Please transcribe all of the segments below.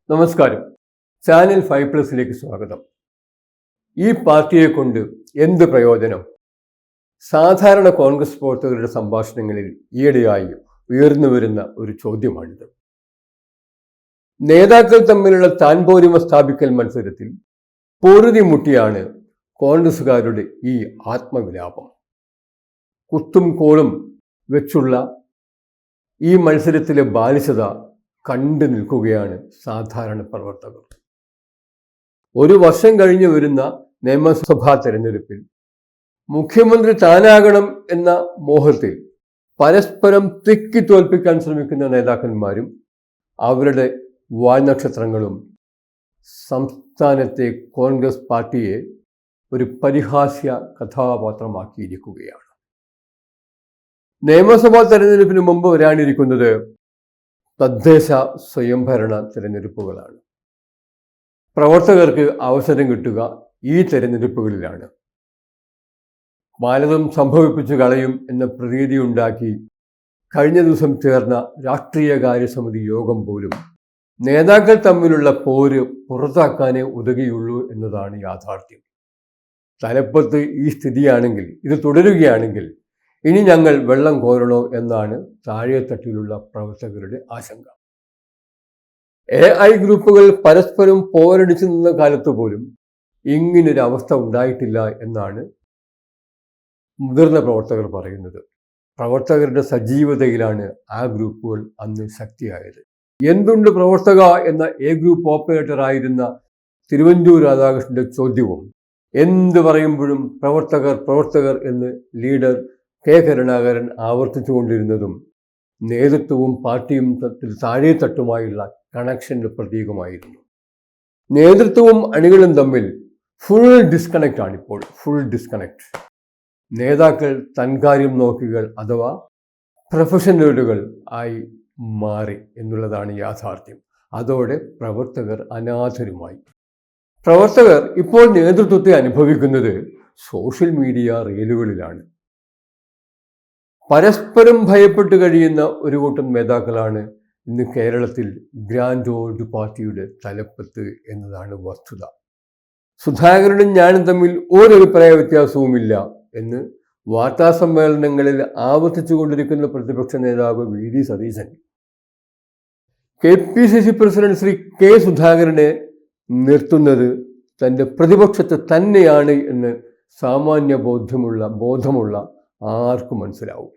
നമസ്കാരം. ചാനൽ 5+ലേക്ക് സ്വാഗതം. ഈ പാർട്ടിയെ കൊണ്ട് എന്ത് പ്രയോജനം? സാധാരണ കോൺഗ്രസ് പ്രവർത്തകരുടെ സംഭാഷണങ്ങളിൽ ഈയിടെയായി ഉയർന്നു വരുന്ന ഒരു ചോദ്യമാണിത്. നേതാക്കൾ തമ്മിലുള്ള താൻപോരിമ സ്ഥാപിക്കൽ മത്സരത്തിൽ പൊറുതി മുട്ടിയാണ് കോൺഗ്രസുകാരുടെ ഈ ആത്മവിലാപം. കുത്തും കോളും വെച്ചുള്ള ഈ മത്സരത്തിലെ ബാലിശത കണ്ടു നിൽക്കുകയാണ് സാധാരണ പ്രവർത്തകർ. ഒരു വർഷം കഴിഞ്ഞു വരുന്ന നിയമസഭാ തെരഞ്ഞെടുപ്പിൽ മുഖ്യമന്ത്രി താനാകണം എന്ന മോഹത്തിൽ പരസ്പരം തിക്കി തോൽപ്പിക്കാൻ ശ്രമിക്കുന്ന നേതാക്കന്മാരും അവരുടെ വാൽനക്ഷത്രങ്ങളും സംസ്ഥാനത്തെ കോൺഗ്രസ് പാർട്ടിയെ ഒരു പരിഹാസ്യ കഥാപാത്രമാക്കിയിരിക്കുകയാണ്. നിയമസഭാ തെരഞ്ഞെടുപ്പിന് മുമ്പ് വരാനിരിക്കുന്നത് തദ്ദേശ സ്വയംഭരണ തിരഞ്ഞെടുപ്പുകളാണ്. പ്രവർത്തകർക്ക് അവസരം കിട്ടുക ഈ തെരഞ്ഞെടുപ്പുകളിലാണ്. പലതും സംഭവിപ്പിച്ചു കളയും എന്ന പ്രതീതിയുണ്ടാക്കി കഴിഞ്ഞ ദിവസം ചേർന്ന രാഷ്ട്രീയകാര്യ സമിതി യോഗം പോലും നേതാക്കൾ തമ്മിലുള്ള പോര് പുറത്താക്കാനേ ഉതകിയുള്ളൂ എന്നതാണ് യാഥാർത്ഥ്യം. തലപ്പത്ത് ഈ സ്ഥിതിയാണെങ്കിൽ, ഇത് തുടരുകയാണെങ്കിൽ ഇനി ഞങ്ങൾ വെള്ളം കോരണോ എന്നാണ് താഴെത്തട്ടിലുള്ള പ്രവർത്തകരുടെ ആശങ്ക. AI ഗ്രൂപ്പുകൾ പരസ്പരം പോരടിച്ചു നിന്ന കാലത്ത് പോലും ഇങ്ങനൊരു അവസ്ഥ ഉണ്ടായിട്ടില്ല എന്നാണ് മുതിർന്ന പ്രവർത്തകർ പറയുന്നത്. പ്രവർത്തകരുടെ സജീവതയിലാണ് ആ ഗ്രൂപ്പുകൾ അന്ന് ശക്തിയായത്. എന്തുണ്ട് പ്രവർത്തക എന്ന A ഗ്രൂപ്പ് ഓപ്പറേറ്റർ ആയിരുന്ന തിരുവഞ്ചൂർ രാധാകൃഷ്ണന്റെ ചോദ്യവും എന്ത് പറയുമ്പോഴും പ്രവർത്തകർ എന്ന് ലീഡർ കെ കരുണാകരൻ ആവർത്തിച്ചുകൊണ്ടിരുന്നതും നേതൃത്വവും പാർട്ടിയും താഴെ തട്ടുമായുള്ള കണക്ഷന്റെ പ്രതീകമായിരുന്നു. നേതൃത്വവും അണികളും തമ്മിൽ ഫുൾ ഡിസ്കണക്റ്റ് ആണിപ്പോൾ. Full disconnect. നേതാക്കൾ തൻകാര്യം നോക്കികൾ അഥവാ പ്രൊഫഷണലുകൾ ആയി മാറി എന്നുള്ളതാണ് യാഥാർത്ഥ്യം. അതോടെ പ്രവർത്തകർ അനാഥരുമായി. പ്രവർത്തകർ ഇപ്പോൾ നേതൃത്വത്തെ അനുഭവിക്കുന്നത് സോഷ്യൽ മീഡിയ റീലുകളിലാണ്. പരസ്പരം ഭയപ്പെട്ട് കഴിയുന്ന ഒരു കൂട്ടം നേതാക്കളാണ് ഇന്ന് കേരളത്തിൽ ഗ്രാൻഡ് ഓൾഡ് പാർട്ടിയുടെ തലപ്പത്ത് എന്നതാണ് വസ്തുത. സുധാകരനും ഞാനും തമ്മിൽ ഒരഭിപ്രായ വ്യത്യാസവുമില്ല എന്ന് വാർത്താസമ്മേളനങ്ങളിൽ ആവർത്തിച്ചുകൊണ്ടിരിക്കുന്ന പ്രതിപക്ഷ നേതാവ് VD Satheesan KPCC president Shri K സുധാകരനെ നിർത്തുന്നത് തൻ്റെ പ്രതിപക്ഷത്തെ തന്നെയാണ് എന്ന് സാമാന്യ ബോധമുള്ള ആർക്കും മനസ്സിലാവും.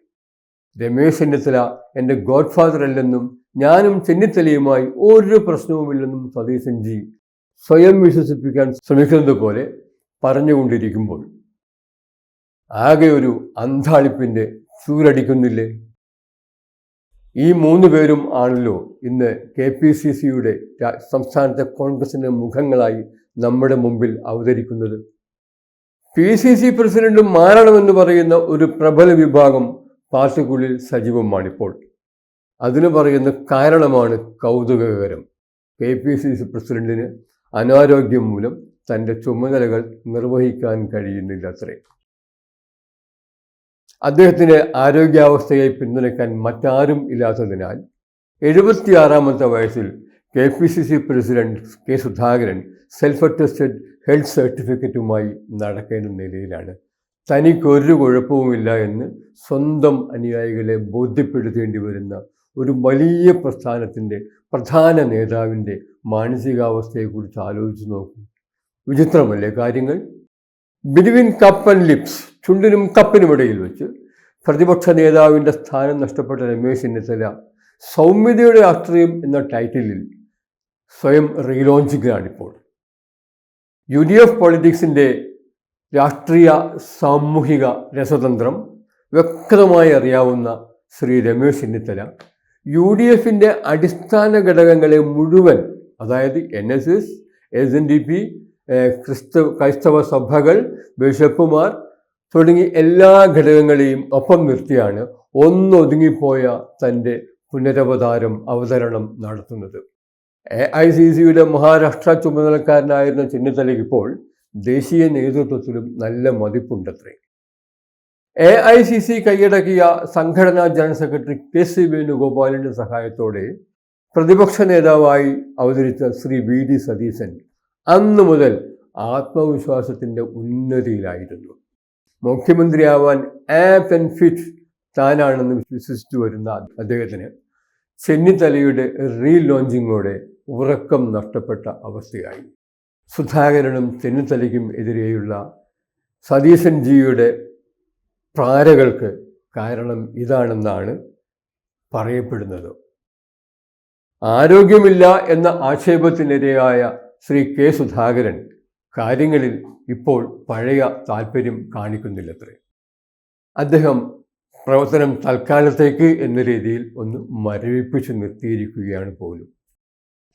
രമേശ് ചെന്നിത്തല എൻ്റെ ഗോഡ് ഫാദർ അല്ലെന്നും ഞാനും ചെന്നിത്തലയുമായി ഒരു പ്രശ്നവുമില്ലെന്നും സതീശൻ ജി സ്വയം വിശ്വസിപ്പിക്കാൻ ശ്രമിക്കുന്നത് പോലെ പറഞ്ഞുകൊണ്ടിരിക്കുമ്പോൾ ആകെ ഒരു അന്താളിപ്പിൻ്റെ ചൂരടിക്കുന്നില്ലേ? ഈ 3 പേരും ആണല്ലോ ഇന്ന് KPCCയുടെ സംസ്ഥാനത്തെ കോൺഗ്രസിൻ്റെ മുഖങ്ങളായി നമ്മുടെ മുമ്പിൽ അവതരിക്കുന്നത്. PCC പ്രസിഡന്റ് മാറണമെന്ന് പറയുന്ന ഒരു പ്രബല വിഭാഗം പാർട്ടിക്കുള്ളിൽ സജീവമാണിപ്പോൾ. അതിന് പറയുന്ന കാരണമാണ് കൗതുകകരം. KPCC പ്രസിഡന്റിന് അനാരോഗ്യം മൂലം തൻ്റെ ചുമതലകൾ നിർവഹിക്കാൻ കഴിയുന്നില്ലത്രേ. അദ്ദേഹത്തിന് ആരോഗ്യാവസ്ഥയെ പിന്തുണയ്ക്കാൻ മറ്റാരും ഇല്ലാത്തതിനാൽ 76ാമത്തെ വയസ്സിൽ KPCC president K Sudhakaran self attested health സർട്ടിഫിക്കറ്റുമായി നടക്കേണ്ട നിലയിലാണ്. തനിക്കൊരു കുഴപ്പവുമില്ല എന്ന് സ്വന്തം അനുയായികളെ ബോധ്യപ്പെടുത്തേണ്ടി വരുന്ന ഒരു വലിയ പ്രസ്ഥാനത്തിൻ്റെ പ്രധാന നേതാവിൻ്റെ മാനസികാവസ്ഥയെക്കുറിച്ച് ആലോചിച്ച് നോക്കൂ. വിചിത്രമല്ലേ കാര്യങ്ങൾ? ബിറ്റ്വീൻ കപ്പ് ആൻഡ് ലിപ്സ്, ചുണ്ടിനും കപ്പിനുമിടയിൽ വെച്ച് പ്രതിപക്ഷ നേതാവിൻ്റെ സ്ഥാനം നഷ്ടപ്പെട്ട രമേശ് ചെന്നിത്തല സൗമ്യതയുടെ രാഷ്ട്രീയം എന്ന ടൈറ്റിലിൽ സ്വയം റീലോഞ്ചിങ്ങാണിപ്പോൾ. UDF പൊളിറ്റിക്സിൻ്റെ രാഷ്ട്രീയ സാമൂഹിക രസതന്ത്രം വ്യക്തമായി അറിയാവുന്ന ശ്രീ രമേശ് ചെന്നിത്തല UDFൻ്റെ അടിസ്ഥാന ഘടകങ്ങളെ മുഴുവൻ, അതായത് NSS, SNDP, ക്രൈസ്തവ സഭകൾ, ബിഷപ്പുമാർ തുടങ്ങി എല്ലാ ഘടകങ്ങളെയും ഒപ്പം നിർത്തിയാണ് ഒന്നൊതുങ്ങിപ്പോയ തൻ്റെ അവതരണം നടത്തുന്നത്. AICCയുടെ മഹാരാഷ്ട്ര ചുമതലക്കാരനായിരുന്ന ചെന്നിത്തലയ്ക്ക് ഇപ്പോൾ ദേശീയ നേതൃത്വത്തിലും നല്ല മതിപ്പുണ്ടത്രേ. AICC കൈയടക്കിയ സംഘടനാ ജനറൽ സെക്രട്ടറി KC വേണുഗോപാലിൻ്റെ സഹായത്തോടെ പ്രതിപക്ഷ നേതാവായി അവതരിച്ച ശ്രീ വി.ഡി. സതീശൻ അന്നു മുതൽ ആത്മവിശ്വാസത്തിൻ്റെ ഉന്നതിയിലായിരുന്നു. മുഖ്യമന്ത്രിയാവാൻ ആപ്റ്റ് ആൻഡ് ഫിറ്റ് താനാണെന്ന് വിശ്വസിച്ചു വരുന്ന അദ്ദേഹത്തിന് ചെന്നിത്തലയുടെ റീലോഞ്ചിങ്ങോടെ ഉറക്കം നഷ്ടപ്പെട്ട അവസ്ഥയായി. സുധാകരനും ചെന്നിത്തലയ്ക്കും എതിരെയുള്ള സതീശൻ ജിയുടെ പ്രാരകൾക്ക് കാരണം ഇതാണെന്നാണ് പറയപ്പെടുന്നത്. ആരോഗ്യമില്ല എന്ന ആക്ഷേപത്തിനിരയായ ശ്രീ കെ സുധാകരൻ കാര്യങ്ങളിൽ ഇപ്പോൾ പഴയ താല്പര്യം കാണിക്കുന്നില്ലത്രേ. അദ്ദേഹം പ്രവർത്തനം തൽക്കാലത്തേക്ക് എന്ന രീതിയിൽ ഒന്ന് മരവിപ്പിച്ചു നിർത്തിയിരിക്കുകയാണ് പോലും.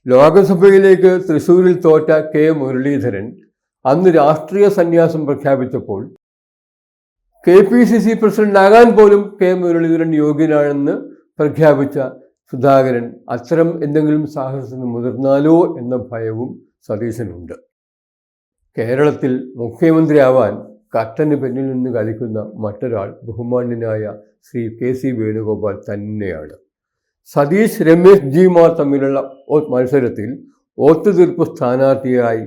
ലോകസഭയിലേക്ക് തൃശ്ശൂരിൽ തോറ്റ കെ മുരളീധരൻ അന്ന് രാഷ്ട്രീയ സന്യാസം പ്രഖ്യാപിച്ചപ്പോൾ KPCC പ്രസിഡന്റാകാൻ പോലും കെ മുരളീധരൻ യോഗ്യനാണെന്ന് പ്രഖ്യാപിച്ച സുധാകരൻ അത്തരം എന്തെങ്കിലും സാഹസത്തിന് മുതിർന്നാലോ എന്ന ഭയവും സതീശനുണ്ട്. കേരളത്തിൽ മുഖ്യമന്ത്രിയാവാൻ കട്ടന് പിന്നിൽ നിന്ന് കളിക്കുന്ന മറ്റൊരാൾ ബഹുമാന്യനായ ശ്രീ KC വേണുഗോപാൽ തന്നെയാണ്. സതീഷ് രമേശ് ജിമാർ തമ്മിലുള്ള മത്സരത്തിൽ ഒത്തുതീർപ്പ് സ്ഥാനാർത്ഥിയായി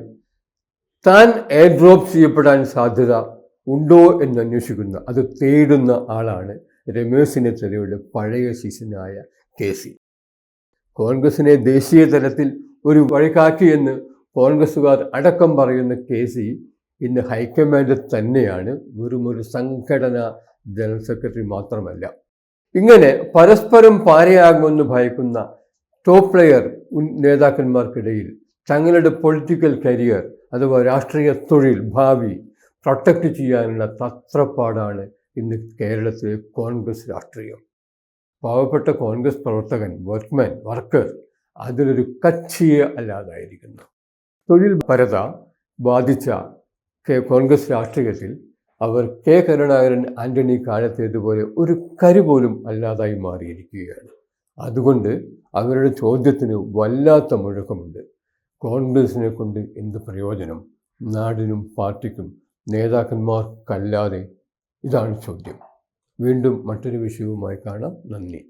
താൻ എയർ ഡ്രോപ്പ് ചെയ്യപ്പെടാൻ സാധ്യത ഉണ്ടോ എന്നന്വേഷിക്കുന്ന, അത് തേടുന്ന ആളാണ് രമേശ് ചെന്നിത്തലയുടെ പഴയ ശിഷ്യനായ KC. കോൺഗ്രസിനെ ദേശീയ തലത്തിൽ ഒരു വഴികാട്ടിയെന്ന് കോൺഗ്രസുകാർ അടക്കം പറയുന്ന KC ഇന്ന് ഹൈക്കമാൻഡിൽ തന്നെയാണ്, വെറുമൊരു സംഘടനാ ജനറൽ സെക്രട്ടറി മാത്രമല്ല. ഇങ്ങനെ പരസ്പരം പാരയാകുമെന്ന് ഭയക്കുന്ന ടോപ്പ് പ്ലെയർ നേതാക്കന്മാർക്കിടയിൽ തങ്ങളുടെ പൊളിറ്റിക്കൽ കരിയർ അഥവാ രാഷ്ട്രീയ തൊഴിൽ ഭാവി പ്രൊട്ടക്റ്റ് ചെയ്യാനുള്ള തത്രപ്പാടാണ് ഇന്ന് കേരളത്തിലെ കോൺഗ്രസ് രാഷ്ട്രീയം. പാവപ്പെട്ട കോൺഗ്രസ് പ്രവർത്തകൻ, വർക്കർ അതിലൊരു കക്ഷിയെ അല്ലാതായിരിക്കുന്നു. തൊഴിൽ പരത ബാധിച്ച കോൺഗ്രസ് രാഷ്ട്രീയത്തിൽ അവർ കെ കരുണാകരൻ, ആന്റണി കാലത്തേതുപോലെ ഒരു കരു പോലും അല്ലാതായി മാറിയിരിക്കുകയാണ്. അതുകൊണ്ട് അവരുടെ ചോദ്യത്തിന് വല്ലാത്ത മുഴക്കമുണ്ട്. കോൺഗ്രസിനെ കൊണ്ട് എന്ത് പ്രയോജനം? നാടിനും പാർട്ടിക്കും നേതാക്കന്മാർക്കല്ലാതെ? ഇതാണ് ചോദ്യം. വീണ്ടും മറ്റൊരു വിഷയവുമായി കാണാം. നന്ദി.